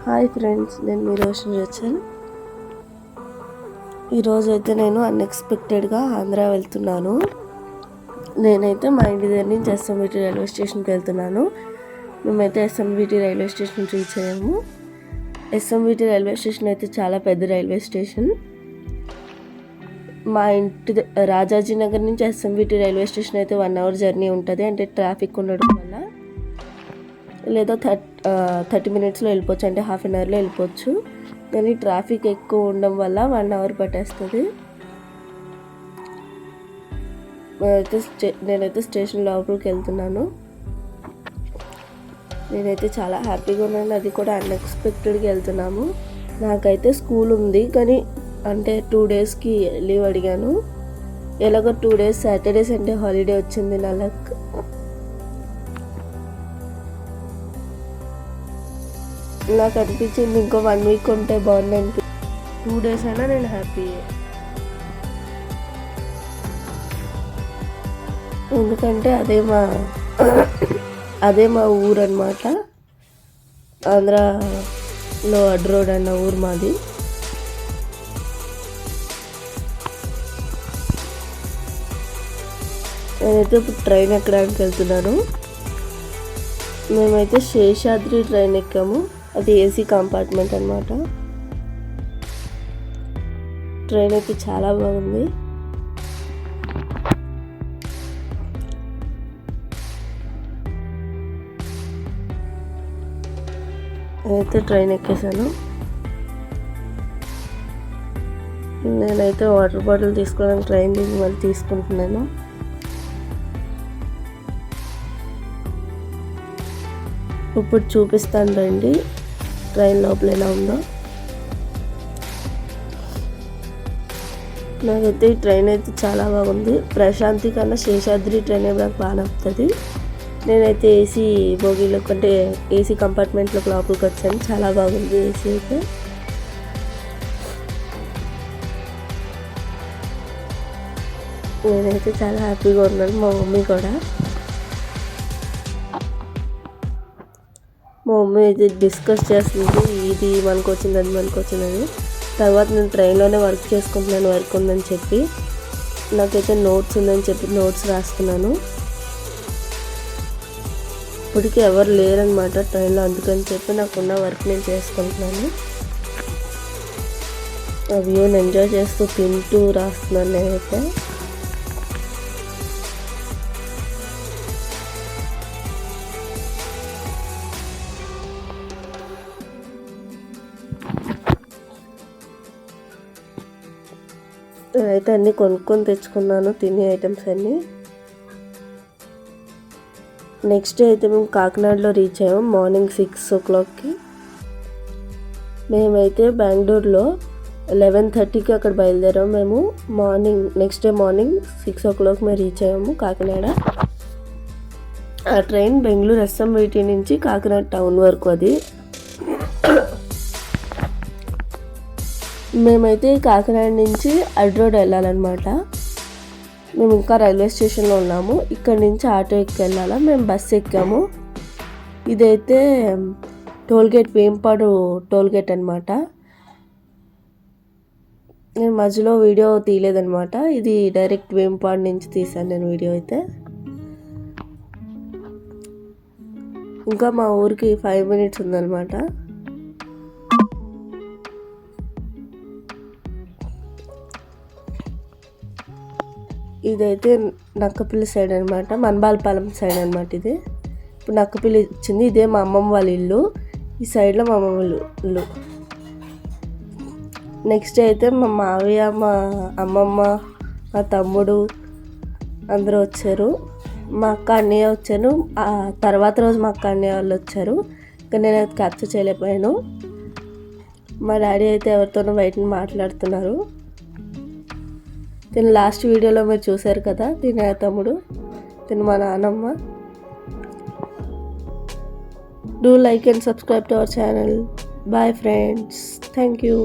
Hi friends, నేను మీ రోషన్ రచన్. ఈరోజు అయితే నేను అన్ఎక్స్పెక్టెడ్గా ఆంధ్ర వెళ్తున్నాను. నేనైతే మా ఇంటి దగ్గర నుంచి ఎస్ఎంవిటి రైల్వే స్టేషన్కి వెళ్తున్నాను. మేమైతే ఎస్ఎంవిటి రైల్వే స్టేషన్ రీచ్ అయ్యాము. ఎస్ఎంవిటి రైల్వే స్టేషన్ అయితే చాలా పెద్ద రైల్వే స్టేషన్. మా ఇంటి రాజాజీ నగర్ నుంచి ఎస్ఎంవిటి రైల్వే స్టేషన్ అయితే 1 అవర్ జర్నీ ఉంటుంది. అంటే ట్రాఫిక్ ఉండడం వల్ల, లేదా 30 మినిట్స్లో వెళ్ళిపోవచ్చు, అంటే హాఫ్ అన్ అవర్లో వెళ్ళిపోవచ్చు. కానీ ట్రాఫిక్ ఎక్కువ ఉండడం వల్ల 1 అవర్ పట్టేస్తుంది. నేనైతే స్టేషన్ లోపలికి వెళ్తున్నాను. నేనైతే చాలా హ్యాపీగా ఉన్నాను. అది కూడా అన్ఎక్స్పెక్టెడ్గా వెళ్తున్నాము. నాకైతే స్కూల్ ఉంది, కానీ అంటే 2 డేస్కి లీవ్ అడిగాను. ఎలాగో 2 డేస్ సాటర్డే సండే హాలిడే వచ్చింది నా లక్. నాకు అనిపించింది ఇంకో 1 వీక్ ఉంటే బాగుంది. 2 డేస్ అయినా నేను హ్యాపీ. ఎందుకంటే అదే మా ఊరు అన్నమాట. ఆంధ్రాలో అడ్రోడ్ అన్న ఊరు మాది. నేనైతే ఇప్పుడు ట్రైన్ ఎక్కడానికి వెళ్తున్నాను. మేమైతే శేషాద్రి ట్రైన్ ఎక్కాము. అది ఏసీ కంపార్ట్మెంట్ అన్నమాట. ట్రైన్ అయితే చాలా బాగుంది. నేనైతే ట్రైన్ ఎక్కేసాను. నేనైతే వాటర్ బాటిల్ తీసుకోవడానికి ట్రైన్ దిగి మళ్ళీ తీసుకుంటున్నాను. ఇప్పుడు చూపిస్తాను రండి ట్రైన్ లోపల ఎలా ఉందో. నాకైతే ఈ ట్రైన్ అయితే చాలా బాగుంది. ప్రశాంతి కన్నా శేషాద్రి ట్రైన్ నాకు బాగా నచ్చుతుంది. నేనైతే ఏసీ బోగీలో కంటే ఏసీ కంపార్ట్మెంట్లోకి లోపలికి వచ్చాను. చాలా బాగుంది ఏసీ అయితే. నేనైతే చాలా హ్యాపీగా ఉన్నాను. మా మమ్మీ కూడా. మా మమ్మీ అయితే డిస్కస్ చేస్తుంది, ఇది మనకు వచ్చింది, అది మనకు వచ్చిందని. తర్వాత నేను ట్రైన్లోనే వర్క్ చేసుకుంటున్నాను, వర్క్ ఉందని చెప్పి. నాకైతే నోట్స్ ఉందని చెప్పి నోట్స్ రాస్తున్నాను. ఇప్పటికీ ఎవరు లేరనమాట ట్రైన్లో, అందుకని చెప్పి నాకున్న వర్క్ నేను చేసుకుంటున్నాను. ఆ వ్యూని ఎంజాయ్ చేస్తూ తింటూ రాస్తున్నాను నేనైతే. నేనైతే అన్నీ కొనుక్కొని తెచ్చుకున్నాను, తినే ఐటమ్స్ అన్నీ. నెక్స్ట్ డే అయితే మేము కాకినాడలో రీచ్ అయ్యాము మార్నింగ్ 6 o'clockకి. మేమైతే బెంగళూరులో 11:30కి అక్కడ బయలుదేరాము. మేము నెక్స్ట్ డే మార్నింగ్ 6 o'clock మేము రీచ్ అయ్యాము కాకినాడ. ఆ ట్రైన్ బెంగళూరు ఎస్ఎంవిటి నుంచి కాకినాడ టౌన్ వరకు. అది మేమైతే కాకినాడ నుంచి అడ్రోడ్ వెళ్ళాలన్నమాట. మేము ఇంకా రైల్వే స్టేషన్లో ఉన్నాము. ఇక్కడ నుంచి ఆటో ఎక్కి వెళ్ళాలా. మేము బస్సు ఎక్కాము. ఇదైతే టోల్గేట్, వేంపాడు టోల్గేట్ అనమాట. నేను మధ్యలో వీడియో తీయలేదనమాట. ఇది డైరెక్ట్ వేంపాడు నుంచి తీసాను నేను వీడియో అయితే. ఇంకా మా ఊరికి 5 minutes ఉందన్నమాట. ఇదైతే నక్కపిల్లి సైడ్ అనమాట, మనబాలపాలెం సైడ్ అనమాట. ఇది ఇప్పుడు నక్కపిల్లి ఇచ్చింది. ఇదే మా అమ్మమ్మ వాళ్ళ ఇల్లు. ఈ సైడ్లో మా అమ్మమ్మ వాళ్ళ ఇల్లు. నెక్స్ట్ అయితే మా మావయ్య, మా అమ్మమ్మ, మా తమ్ముడు అందరూ వచ్చారు. మా అక్క అన్నయ్య వచ్చాను. ఆ తర్వాత రోజు మా అక్క అన్నయ్య వాళ్ళు వచ్చారు. కానీ నేను అది క్యాప్చర్ చేయలేకపోయాను. మా డాడీ అయితే ఎవరితోనో బయట మాట్లాడుతున్నారు. తిను లాస్ట్ వీడియోలో మీరు చూశారు కదా, తినే తమ్ముడు, తిను మా నాన్నమ్మ. Do like and subscribe to our channel. Bye friends, thank you.